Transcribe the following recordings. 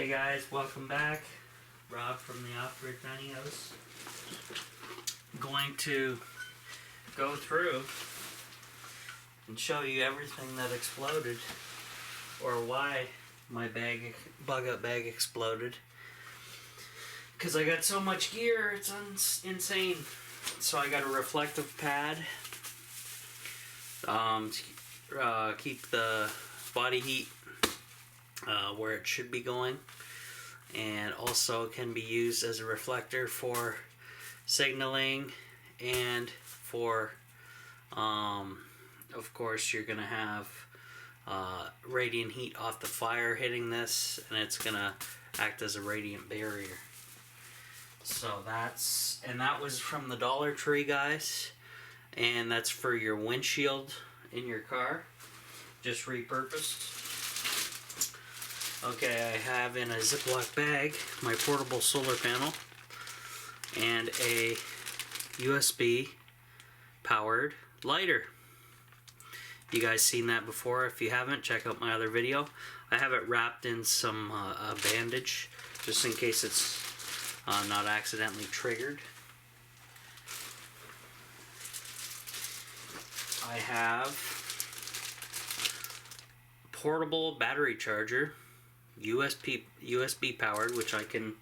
Hey guys, welcome back. Rob from the Off-Grid Tiny House. I'm going to go through and show you everything that exploded, or why my bug-out bag exploded. Because I got so much gear, it's insane. So I got a reflective pad to keep the body heat where it should be going, and also can be used as a reflector for signaling, and for of course you're gonna have radiant heat off the fire hitting this, and it's gonna act as a radiant barrier. So that was from the Dollar Tree, guys, and that's for your windshield in your car, just repurposed. Okay, I have in a Ziploc bag my portable solar panel and a USB powered lighter. You guys seen that before? If you haven't, check out my other video. I have it wrapped in some a bandage just in case it's not accidentally triggered. I have portable battery charger, USB powered, which I can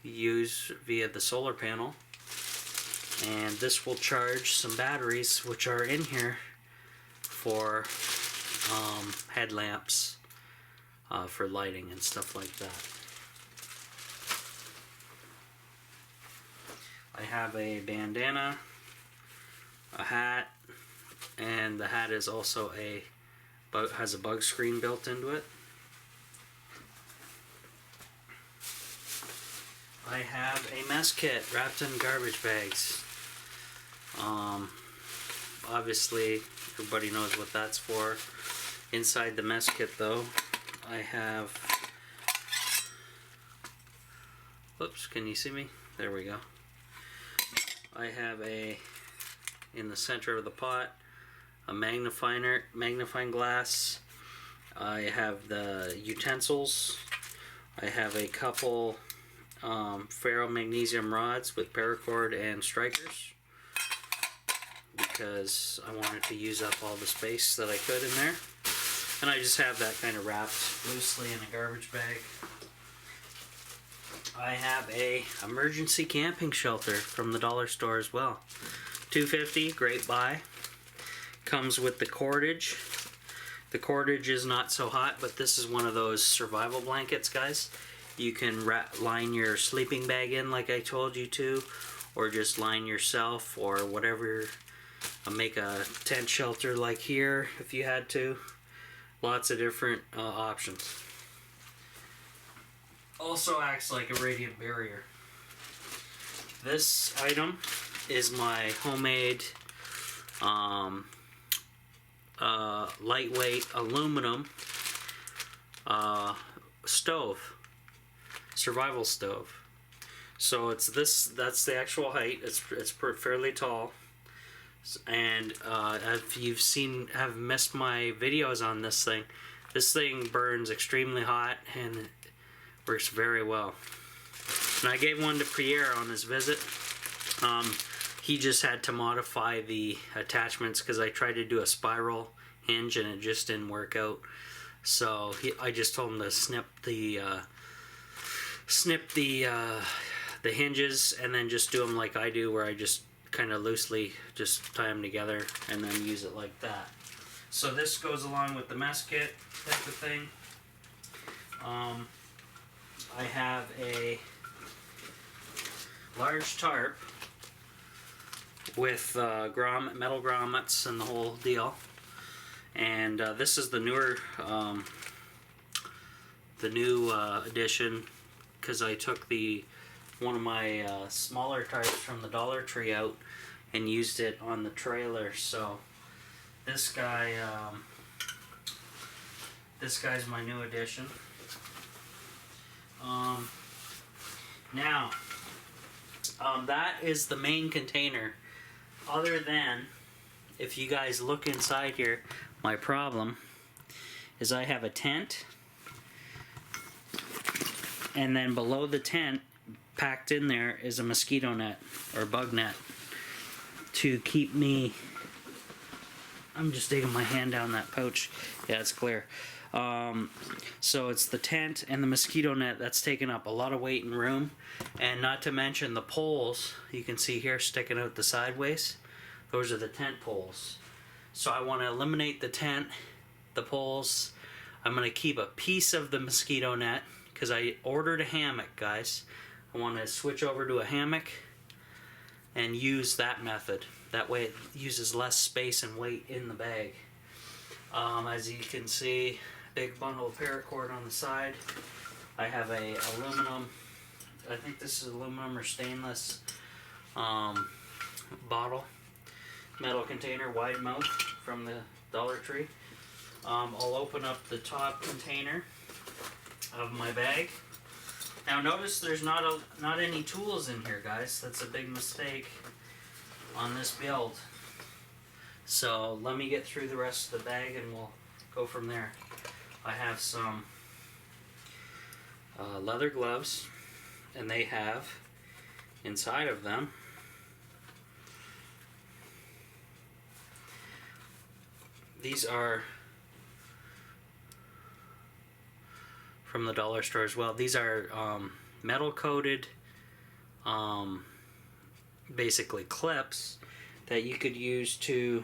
use via the solar panel, and this will charge some batteries which are in here for headlamps, for lighting and stuff like that. I have a bandana, a hat, and the hat is also has a bug screen built into it. I have a mess kit wrapped in garbage bags. Obviously everybody knows what that's for. Inside the mess kit though, I have, whoops, can you see me? There we go. I have in the center of the pot, a magnifying glass. I have the utensils. I have a couple ferromagnesium rods with paracord and strikers, because I wanted to use up all the space that I could in there. And I just have that kind of wrapped loosely in a garbage bag. I have a emergency camping shelter from the dollar store as well. $2.50, great buy. Comes with the cordage. The cordage is not so hot, but this is one of those survival blankets, guys. You can line your sleeping bag in like I told you to, or just line yourself, or whatever. Make a tent shelter like here if you had to. Lots of different options. Also acts like a radiant barrier. This item is my homemade lightweight aluminum stove, survival stove. So it's this, that's the actual height. It's fairly tall, and if you've have missed my videos on this thing burns extremely hot and works very well. And I gave one to Pierre on his visit. He just had to modify the attachments because I tried to do a spiral hinge and it just didn't work out. So I just told him to snip the hinges, and then just do them like I do, where I just kind of loosely just tie them together and then use it like that. So this goes along with the mess kit type of thing. I have a large tarp with metal grommets and the whole deal. And this is the newer, new edition, because I took one of my smaller tarps from the Dollar Tree out and used it on the trailer. So this guy's my new addition. Now, that is the main container. Other than, if you guys look inside here, my problem is I have a tent And then below the tent, packed in there, is a mosquito net or bug net to keep me. I'm just digging my hand down that pouch. Yeah, it's clear. So it's the tent and the mosquito net that's taking up a lot of weight and room, and not to mention the poles you can see here sticking out the sideways. Those are the tent poles. So I want to eliminate the tent, the poles. I'm going to keep a piece of the mosquito net because I ordered a hammock, guys. I want to switch over to a hammock and use that method. That way it uses less space and weight in the bag. As you can see, big bundle of paracord on the side. I have a aluminum, I think this is aluminum or stainless bottle, metal container, wide mouth from the Dollar Tree. I'll open up the top container of my bag. Now notice there's not any tools in here, guys. That's a big mistake on this build. So let me get through the rest of the bag and we'll go from there. I have some leather gloves, and they have inside of them these are from the dollar store as well. These are metal coated basically clips that you could use to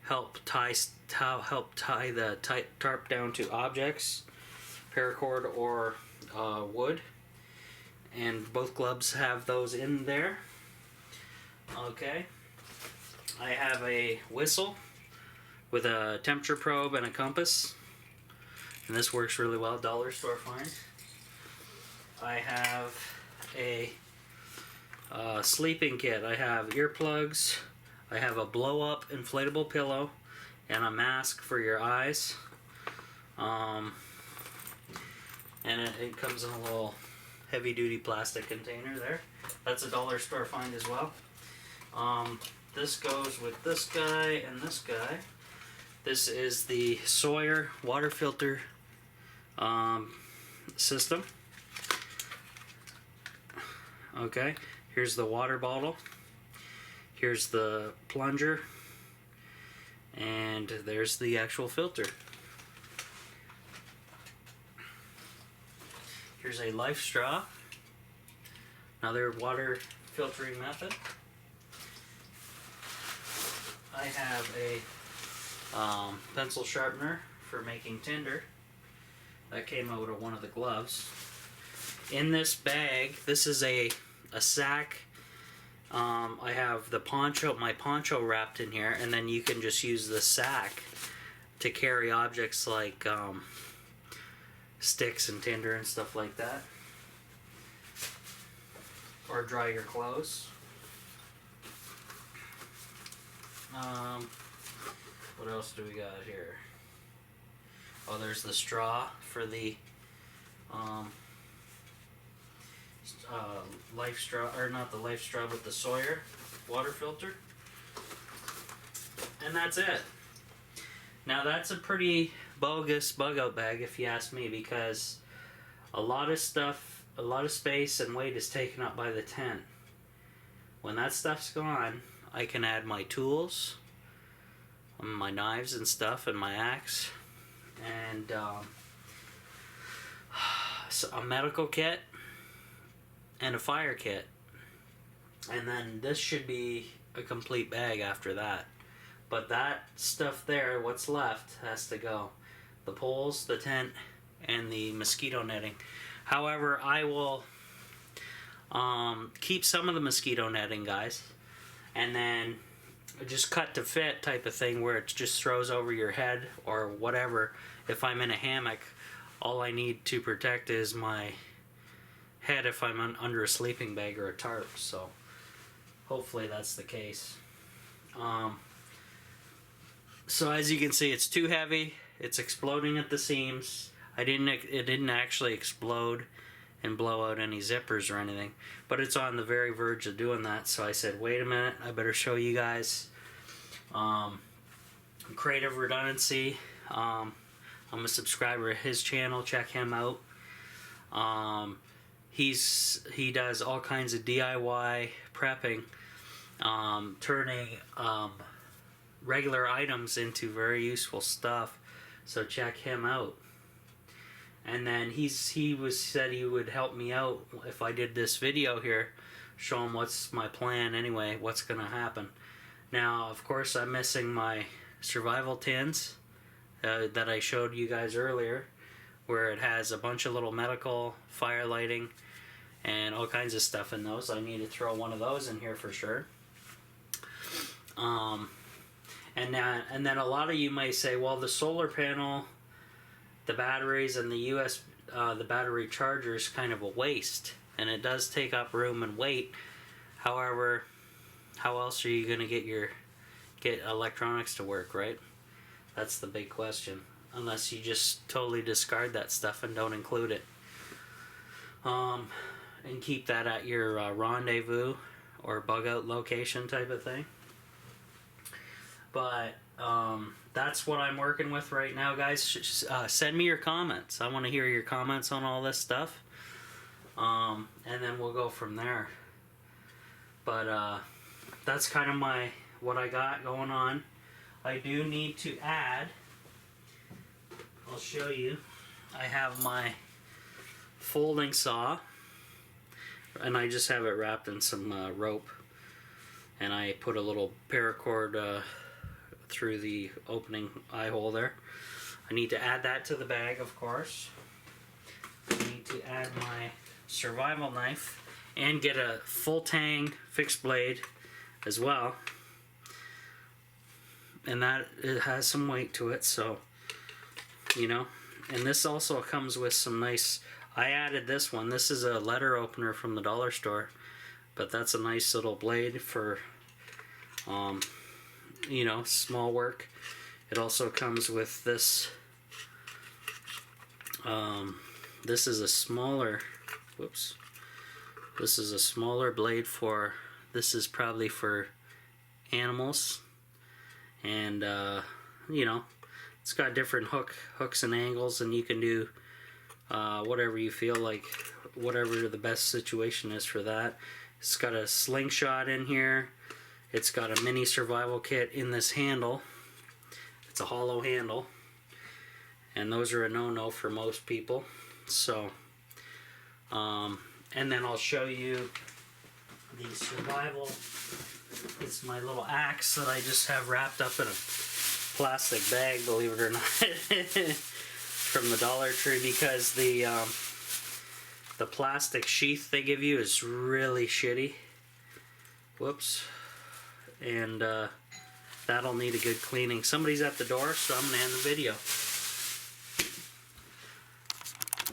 help tie the tarp down to objects, paracord or wood, and both gloves have those in there. Okay, I have a whistle with a temperature probe and a compass, and this works really well, dollar store find. I have a sleeping kit. I have earplugs, I have a blow-up inflatable pillow, and a mask for your eyes. And it comes in a little heavy-duty plastic container there. That's a dollar store find as well. This goes with this guy and this guy. This is the Sawyer water filter system. Okay, here's the water bottle. Here's the plunger. And there's the actual filter. Here's a life straw. Another water filtering method. I have a pencil sharpener for making tinder. That came out of one of the gloves. In this bag, this is a sack. I have the poncho, my poncho wrapped in here, and then you can just use the sack to carry objects like sticks and tinder and stuff like that, or dry your clothes. What else do we got here? Oh, there's the straw for the life straw, or not the life straw, but the Sawyer water filter. And that's it. Now that's a pretty bogus bug out bag if you ask me, because a lot of stuff, a lot of space and weight is taken up by the tent. When that stuff's gone, I can add my tools, my knives and stuff, and my axe, and a medical kit and a fire kit, and then this should be a complete bag after that. But that stuff there, what's left, has to go. The poles, the tent, and the mosquito netting. However, I will keep some of the mosquito netting, guys, and then just cut to fit type of thing where it just throws over your head or whatever. If I'm in a hammock, all I need to protect is my head if I'm under a sleeping bag or a tarp. So hopefully that's the case. So as you can see, it's too heavy. It's exploding at the seams. It didn't actually explode and blow out any zippers or anything, but it's on the very verge of doing that. So I said, wait a minute, I better show you guys. Creative Redundancy. I'm a subscriber of his channel. Check him out. He does all kinds of DIY prepping, turning regular items into very useful stuff. So check him out. And then he said he would help me out if I did this video here, show him what's my plan anyway, what's gonna happen. Now, of course, I'm missing my survival tins that I showed you guys earlier, where it has a bunch of little medical, fire lighting, and all kinds of stuff in those. I need to throw one of those in here for sure. And then a lot of you may say, well, the solar panel, the batteries, and the battery charger is kind of a waste, and it does take up room and weight. However, how else are you going to get electronics to work, right? That's the big question. Unless you just totally discard that stuff and don't include it. And keep that at your rendezvous or bug out location type of thing. But that's what I'm working with right now, guys. Send me your comments. I want to hear your comments on all this stuff. And then we'll go from there. But that's kind of what I got going on. I do need to add, I'll show you, I have my folding saw, and I just have it wrapped in some rope, and I put a little paracord through the opening eye hole there. I need to add that to the bag, of course. I need to add my survival knife and get a full tang fixed blade as well. And that, it has some weight to it, so, you know. And this also comes with some nice, I added this one. This is a letter opener from the dollar store, but that's a nice little blade for, you know, small work. It also comes with this, this is a smaller, whoops, this is a smaller blade for, this is probably for animals. And you know, it's got different hooks and angles, and you can do whatever you feel like, whatever the best situation is for that. It's got a slingshot in here. It's got a mini survival kit in this handle. It's a hollow handle, and those are a no-no for most people. So and then I'll show you the survival. It's my little axe that I just have wrapped up in a plastic bag, believe it or not, from the Dollar Tree, because the plastic sheath they give you is really shitty. Whoops. And that'll need a good cleaning. Somebody's at the door, so I'm going to end the video.